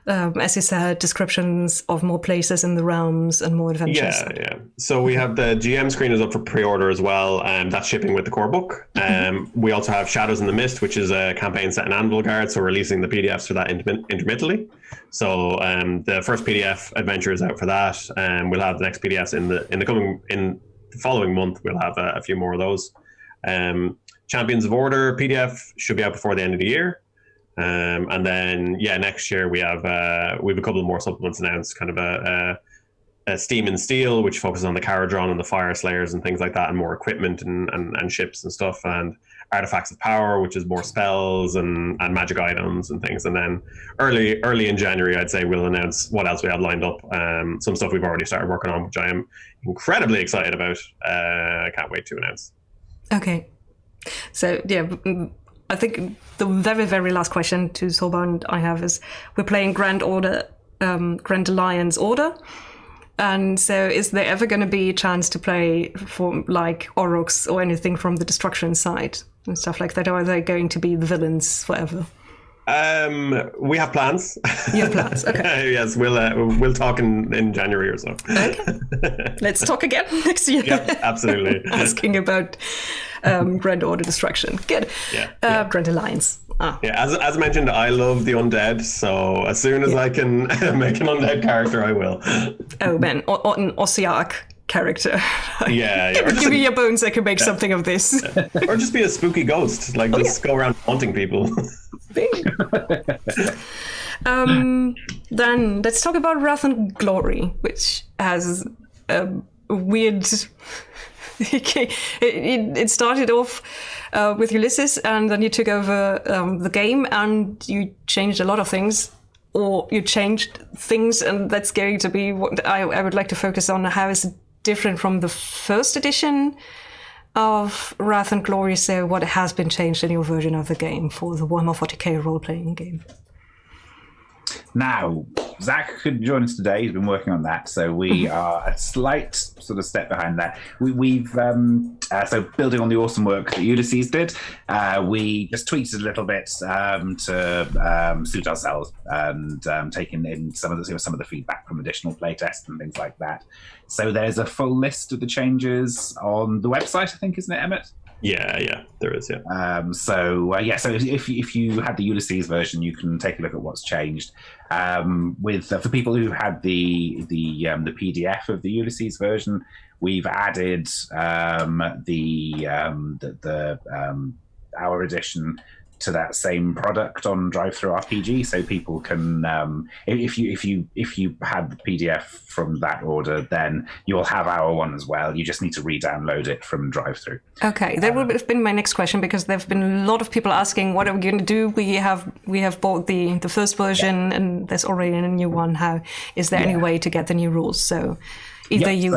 S1: As you said, descriptions of more places in the realms and more adventures.
S3: Yeah. So we have the GM screen is up for pre-order as well, and that's shipping with the core book. We also have Shadows in the Mist, which is a campaign set in Anvil Guard, so we're releasing the PDFs for that intermittently. So the first PDF adventure is out for that, and we'll have the next PDFs in the following month. We'll have a few more of those. Champions of Order PDF should be out before the end of the year. And then next year we have a couple more supplements announced, kind of a Steam and Steel, which focuses on the Caradron and the Fire Slayers and things like that, and more equipment and ships and stuff, and Artifacts of Power, which is more spells and magic items and things. And then early in January, I'd say we'll announce what else we have lined up. Some stuff we've already started working on, which I am incredibly excited about. I can't wait to announce.
S1: Okay, so I think the very, very last question to Soulbound I have is, we're playing Grand Alliance Order. And so is there ever going to be a chance to play for like Aurochs or anything from the destruction side and stuff like that? Or are they going to be the villains forever?
S3: We have plans.
S1: You have plans, okay.
S3: Yes, we'll talk in January or so. Okay.
S1: Let's talk again next year.
S3: Yep, absolutely.
S1: Asking about Grand Order destruction. Good.
S3: Yeah.
S1: Grand Alliance.
S3: Yeah, as mentioned, I love the undead, so as soon as I can make an undead character, I will.
S1: Oh man, an Ossiarch character.
S3: Yeah.
S1: Give me your bones, I can make something of this.
S3: Or just be a spooky ghost, go around haunting people.
S1: Then let's talk about Wrath and Glory, which has a weird... It started off with Ulysses, and then you took over the game, and you changed a lot of things, or you changed things, and that's going to be what I would like to focus on. How is it different from the first edition of Wrath and Glory? So what has been changed in your version of the game for the Warhammer 40k role-playing game?
S2: Now, Zach couldn't join us today. He's been working on that, so we are a slight sort of step behind that. We've so building on the awesome work that Ulysses did, we just tweaked it a little bit to suit ourselves, and taking in some of the feedback from additional playtests and things like that. So there's a full list of the changes on the website, I think, isn't it, Emmet?
S3: Yeah, there is. Yeah.
S2: So if you had the Ulysses version, you can take a look at what's changed. For people who had the PDF of the Ulysses version, we've added our edition to that same product on Drive-Thru-RPG, so people can, if you had the PDF from that order, then you'll have our one as well. You just need to re-download it from Drive-Thru.
S1: Okay, that would have been my next question, because there have been a lot of people asking, what are we going to do? We have bought the first version, and there's already a new one. How is there any way to get the new rules? So either you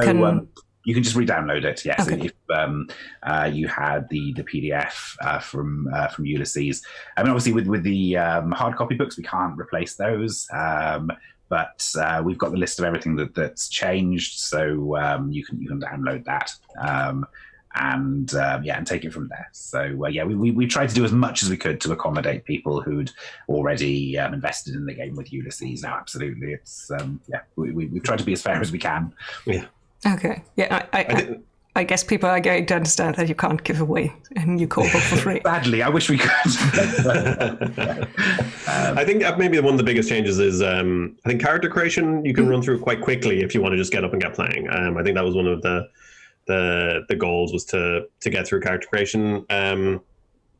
S1: can
S2: just re-download it. Yes,
S1: okay.
S2: If you had the PDF from Ulysses. I mean, obviously with the hard copy books, we can't replace those. But we've got the list of everything that's changed, so you can download that and take it from there. So we tried to do as much as we could to accommodate people who'd already invested in the game with Ulysses. Now, absolutely, it's we've tried to be as fair as we can.
S3: Yeah.
S1: Okay. Yeah, I guess people are going to understand that you can't give away a new core book for free.
S2: Badly, I wish we could.
S3: I think maybe one of the biggest changes is I think character creation you can run through quite quickly if you want to just get up and get playing. I think that was one of the goals, was to get through character creation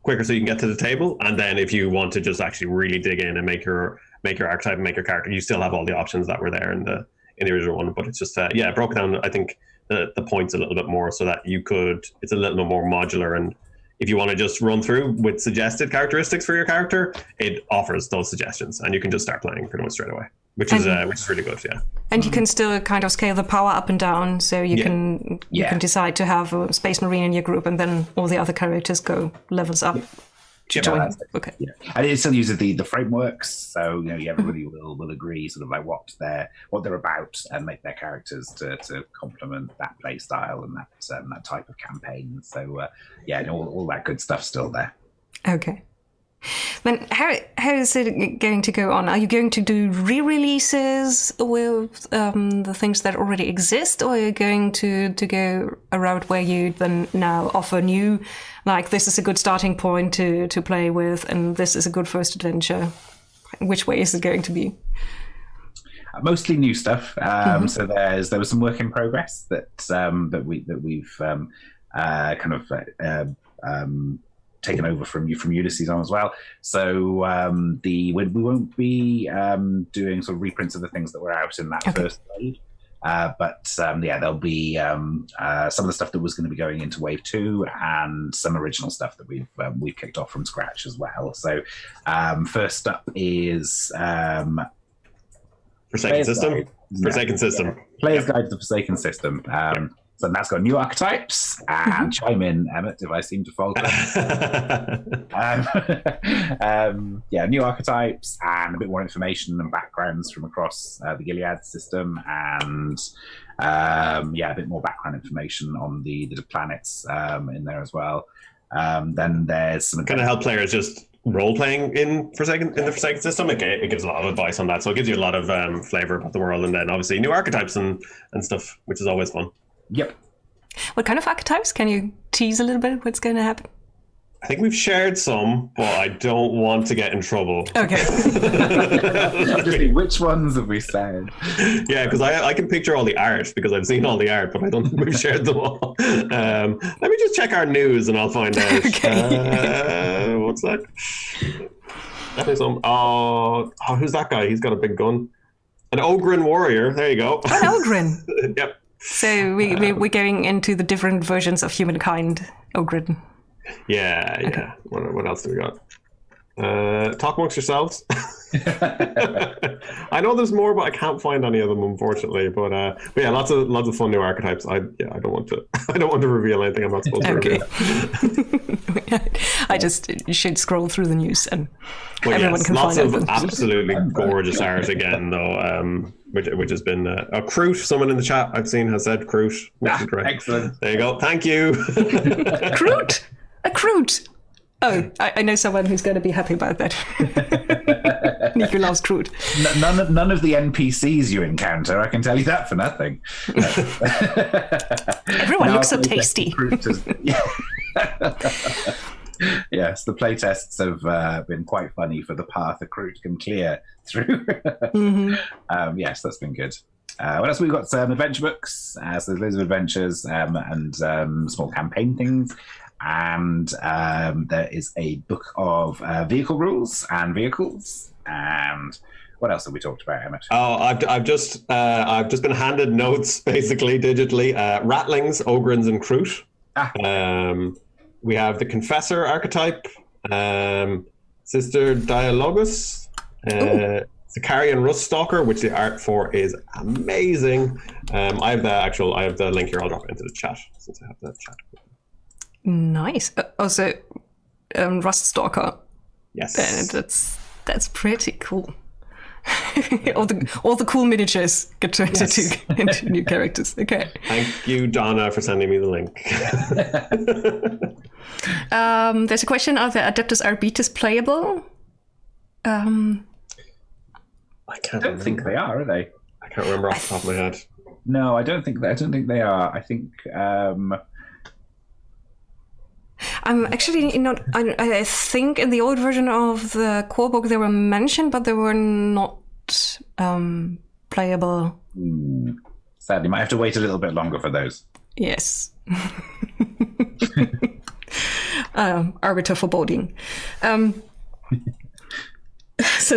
S3: quicker so you can get to the table, and then if you want to just actually really dig in and make your archetype and make your character, you still have all the options that were there in the original one, but it's just broke down, I think, the points a little bit more, so that it's a little bit more modular, and if you want to just run through with suggested characteristics for your character, it offers those suggestions, and you can just start playing pretty much straight away. which is really good. Yeah.
S1: And you can still kind of scale the power up and down, so you can decide to have a Space Marine in your group, and then all the other characters go levels up to join. Okay.
S2: Yeah. And it still uses the frameworks, so everybody will agree sort of like what they're about and make their characters to complement that play style and that type of campaign. So all that good stuff still there.
S1: Okay. Then how is it going to go on? Are you going to do re-releases with the things that already exist, or are you going to go a route where you then now offer new, like this is a good starting point to play with, and this is a good first adventure? Which way is it going to be?
S2: Mostly new stuff. So there was some work in progress that we've kind of taken over from Ulysses on as well. So we won't be doing sort of reprints of the things that were out in that first wave. But there'll be some of the stuff that was going to be going into Wave 2 and some original stuff that we've kicked off from scratch as well. So first up is
S3: Forsaken System. Forsaken System.
S2: Player's Guide to the Forsaken System. So that's got new archetypes, and chime in, Emmet, if I seem to falter. New archetypes and a bit more information and backgrounds from across the Gilead system, and a bit more background information on the planets in there as well. Then there's some
S3: kind of help players just role playing in the Forsaken System. It gives a lot of advice on that, so it gives you a lot of flavor about the world, and then obviously new archetypes and stuff, which is always fun.
S2: Yep.
S1: What kind of archetypes? Can you tease a little bit what's going to happen?
S3: I think we've shared some, but I don't want to get in trouble.
S1: Okay.
S2: Which ones have we said?
S3: Yeah, because I can picture all the art because I've seen all the art, but I don't think we've shared them all. Let me just check our news and I'll find out.
S1: Okay.
S3: What's that? Definitely some. Oh, who's that guy? He's got a big gun. An Ogren warrior. There you go.
S1: An Ogren.
S3: Yep.
S1: So we're going into the different versions of humankind, Ogren.
S3: Yeah, yeah. Okay. What else do we got? Talk amongst yourselves. I know there's more, but I can't find any of them, unfortunately. But yeah, lots of fun new archetypes. I don't want to reveal anything I'm not supposed to reveal.
S1: I just should scroll through the news and everyone can find out.
S3: Lots of absolutely gorgeous art again, though. Which has been a Crute. Someone in the chat I've seen has said Crute, which is great.
S2: Excellent.
S3: There you go. Thank you.
S1: Crute. A Crute. Oh, I know someone who's going to be happy about that. Nico loves Crute.
S2: None of the NPCs you encounter, I can tell you that for nothing.
S1: Everyone looks so tasty.
S2: Yes, the playtests have been quite funny for the path a Crute can clear through. Mm-hmm. Yes, that's been good. What else? We've got some adventure books. So there's loads of adventures and small campaign things. And there is a book of vehicle rules and vehicles. And what else have we talked about, Emmet?
S3: Oh, I've just been handed notes basically digitally. Rattlings, Ogrens, and Crute. We have the Confessor archetype, Sister Dialogus, Sicarian Ruststalker, which the art for is amazing. I have the link here. I'll drop it into the chat since I have the chat.
S1: Nice. Also, Ruststalker.
S3: Yes,
S1: that's pretty cool. all the cool miniatures get turned into new characters. Okay.
S3: Thank you, Donna, for sending me the link.
S1: There's a question: are the Adeptus Arbites playable?
S3: I
S2: don't think they are they?
S3: I can't remember off the top of my head.
S2: No, I don't think they are. I think.
S1: I'm actually not. I think in the old version of the core book they were mentioned, but they were not playable.
S2: Sadly, might have to wait a little bit longer for those.
S1: Yes. Arbiter foreboding. So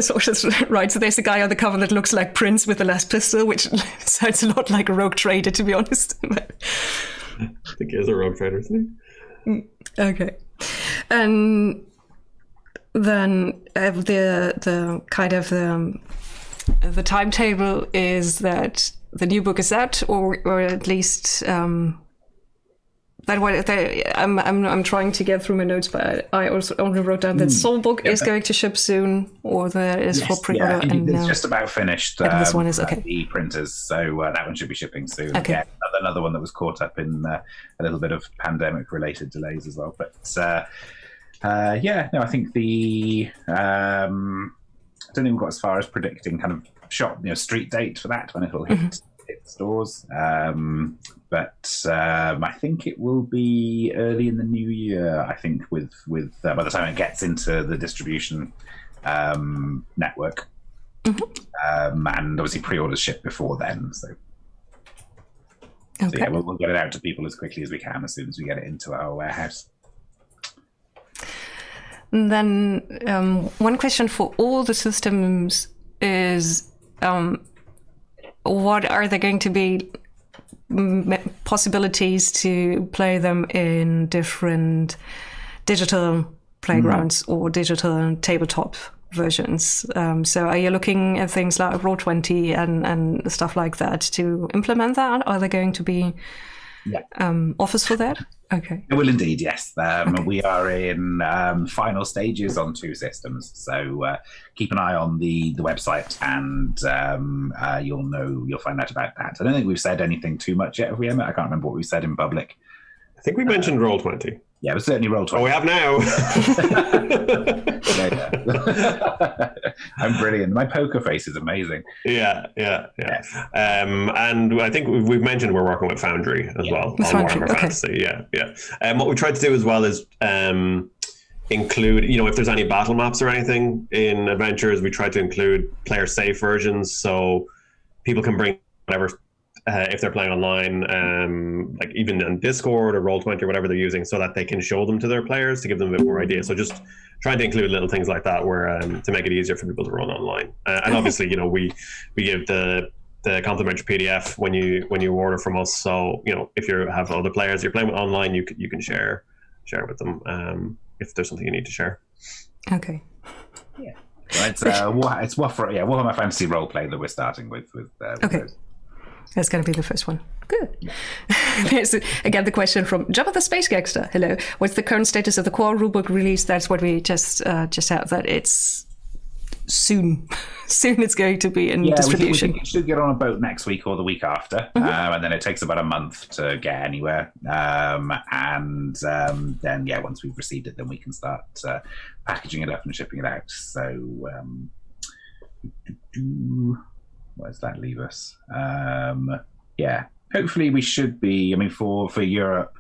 S1: right, so there's a guy on the cover that looks like Prince with the last pistol, which sounds a lot like a rogue trader, to be honest.
S3: I think he is a rogue trader, isn't he?
S1: Okay. And then the kind of the timetable is that the new book is out, or at least I'm trying to get through my notes, but I also only wrote down that Soulbook is going to ship soon, or there is for pre-order.
S2: Yeah, and it's just about finished.
S1: And this one is okay.
S2: The printers, so that one should be shipping soon.
S1: Okay.
S2: Yeah, another one that was caught up in a little bit of pandemic-related delays as well. But yeah, no, I think the I don't even got as far as predicting kind of street date for that when it'll hit stores. But I think it will be early in the new year. I think with by the time it gets into the distribution network, and obviously pre-orders ship before then. So yeah, we'll get it out to people as quickly as we can as soon as we get it into our warehouse.
S1: And then one question for all the systems is, what are there going to be possibilities to play them in different digital playgrounds or digital tabletop versions? So are you looking at things like Roll20 and stuff like that to implement that? Are there going to be offers for that? Okay.
S2: It will indeed, yes. We are in final stages on 2 systems, so keep an eye on the website, and you'll find out about that. I don't think we've said anything too much yet, have we, Emmet? I can't remember what we said in public.
S3: I think we mentioned Roll20.
S2: Yeah, but certainly Roll20.
S3: Oh, we have now.
S2: I'm brilliant. My poker face is amazing.
S3: Yeah. And I think we've mentioned we're working with Foundry as well on Warhammer Fantasy. Yeah. What we tried to do as well is include, if there's any battle maps or anything in adventures, we try to include player safe versions so people can bring whatever. If they're playing online, like even on Discord or Roll20 or whatever they're using, so that they can show them to their players to give them a bit more idea. So just trying to include little things like that where to make it easier for people to run online. And obviously, we give the complimentary PDF when you order from us. So if you have other players you're playing with online, you can share with them if there's something you need to share.
S1: Okay.
S2: Yeah. It's Warhammer Fantasy Roleplay that we're starting with
S1: okay.
S2: Those.
S1: That's going to be the first one. Good. There's again the question from Jabba the Space Gangster. Hello. What's the current status of the core rulebook release? That's what we just had. That it's soon. Soon it's going to be in distribution.
S2: We think it should get on a boat next week or the week after, and then it takes about a month to get anywhere. And then once we've received it, then we can start packaging it up and shipping it out. So. Where does that leave us? Hopefully we should be. I mean, for Europe,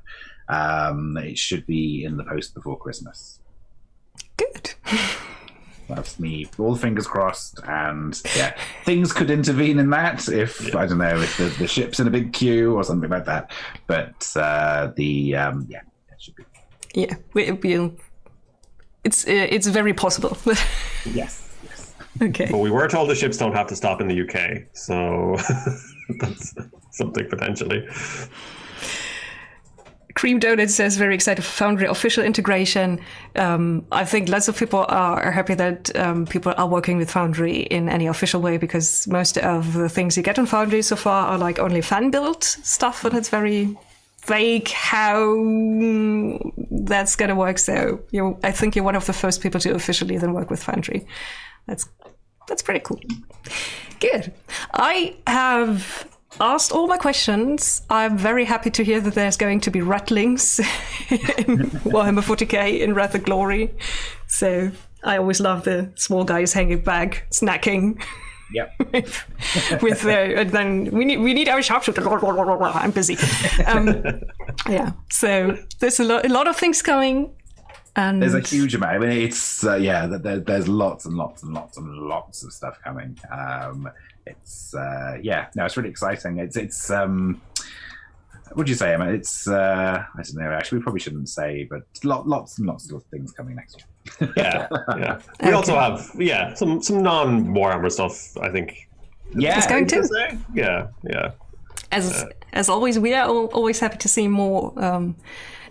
S2: it should be in the post before Christmas.
S1: Good.
S2: That's me. All the fingers crossed, and things could intervene in that if I don't know if the ship's in a big queue or something like that. But it should be.
S1: Yeah, it's very possible.
S2: Yes.
S1: Okay.
S3: But we were told the ships don't have to stop in the UK, so that's something potentially.
S1: Cream Donut says, very excited for Foundry official integration. I think lots of people are happy that people are working with Foundry in any official way, because most of the things you get on Foundry so far are like only fan-built stuff, and it's very vague how that's going to work. So I think you're one of the first people to officially then work with Foundry. That's pretty cool. Good. I have asked all my questions. I'm very happy to hear that there's going to be rattlings in Warhammer 40k in Wrath of Glory. So I always love the small guys hanging back, snacking.
S2: Yep.
S1: with and then we need our sharpshooter. I'm busy. So there's a lot of things coming. And
S2: there's a huge amount. I mean, it's there's lots and lots and lots and lots of stuff coming. It's really exciting. It's what do you say, Emma? It's I don't know. Actually, we probably shouldn't say, but lots and lots of things coming next year.
S3: Yeah. We also have some non-Warhammer stuff, I think.
S2: Yeah,
S1: it's going to.
S3: Yeah.
S1: As always, we are always happy to see more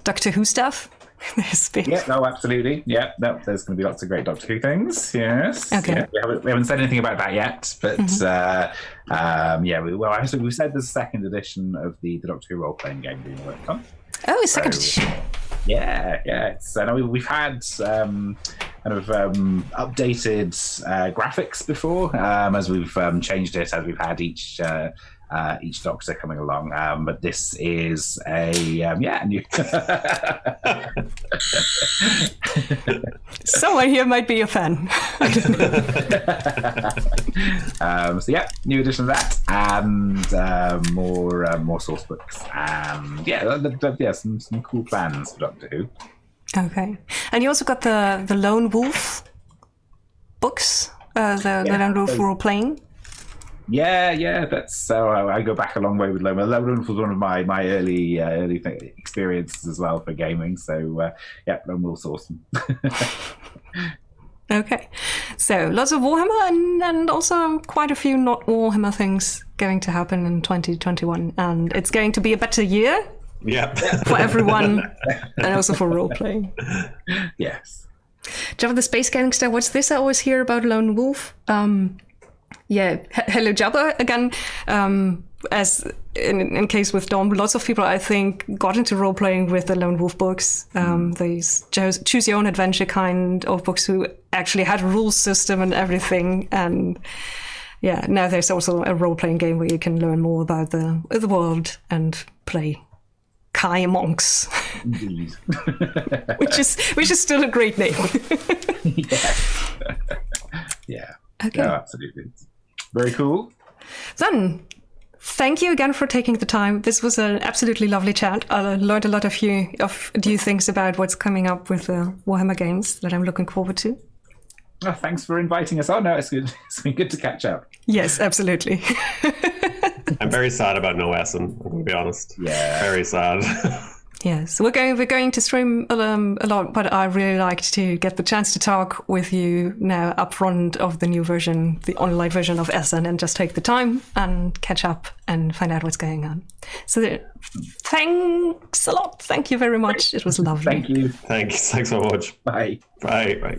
S1: Doctor Who stuff. there's been.
S2: Yeah, no, absolutely. Yeah, no, there's going to be lots of great Doctor Who things. Yes.
S1: Okay.
S2: Yeah, we haven't said anything about that yet, but we've said there's a second edition of the Doctor Who role-playing game being worked on.
S1: Oh, a second edition.
S2: Yeah. So we've had updated graphics before, as we've changed it as we've had each Doctor coming along. But this is a new.
S1: Someone here might be a fan.
S2: New edition of that, and more source books, and some cool plans for Doctor Who.
S1: Okay, and you also got the Lone Wolf books, the Lone Wolf role playing.
S2: Yeah, that's so. I go back a long way with Lone Wolf. Lone Wolf was one of my early experiences as well for gaming. So Lone Wolf's awesome.
S1: Okay, so lots of Warhammer and also quite a few not Warhammer things going to happen in 2021, and it's going to be a better year.
S3: Yeah,
S1: for everyone, and also for role playing.
S2: Yes.
S1: Jabba the Space Gangster. What's this? I always hear about Lone Wolf. Hello Jabba again. As in case with Dom, lots of people I think got into role playing with the Lone Wolf books. These choose your own adventure kind of books who actually had a rules system and everything. And now there's also a role playing game where you can learn more about the world and play Kai monks.
S2: Indeed.
S1: which is still a great name.
S2: Yeah.
S1: Okay.
S2: No, absolutely. Very cool.
S1: Then, thank you again for taking the time. This was an absolutely lovely chat. I learned a lot of new things about what's coming up with the Warhammer games that I'm looking forward to.
S2: Oh, thanks for inviting us on. No, it's good. It's been good to catch up.
S1: Yes, absolutely.
S3: I'm very sad about no Essen, I'm going to be honest.
S2: Yeah.
S3: Very sad.
S1: Yes, we're going to stream a lot, but I really like to get the chance to talk with you now up front of the new version, the online version of Essen, and just take the time and catch up and find out what's going on. So thanks a lot. Thank you very much. It was lovely.
S2: Thank you.
S3: Thanks so much.
S2: Bye.
S3: Bye.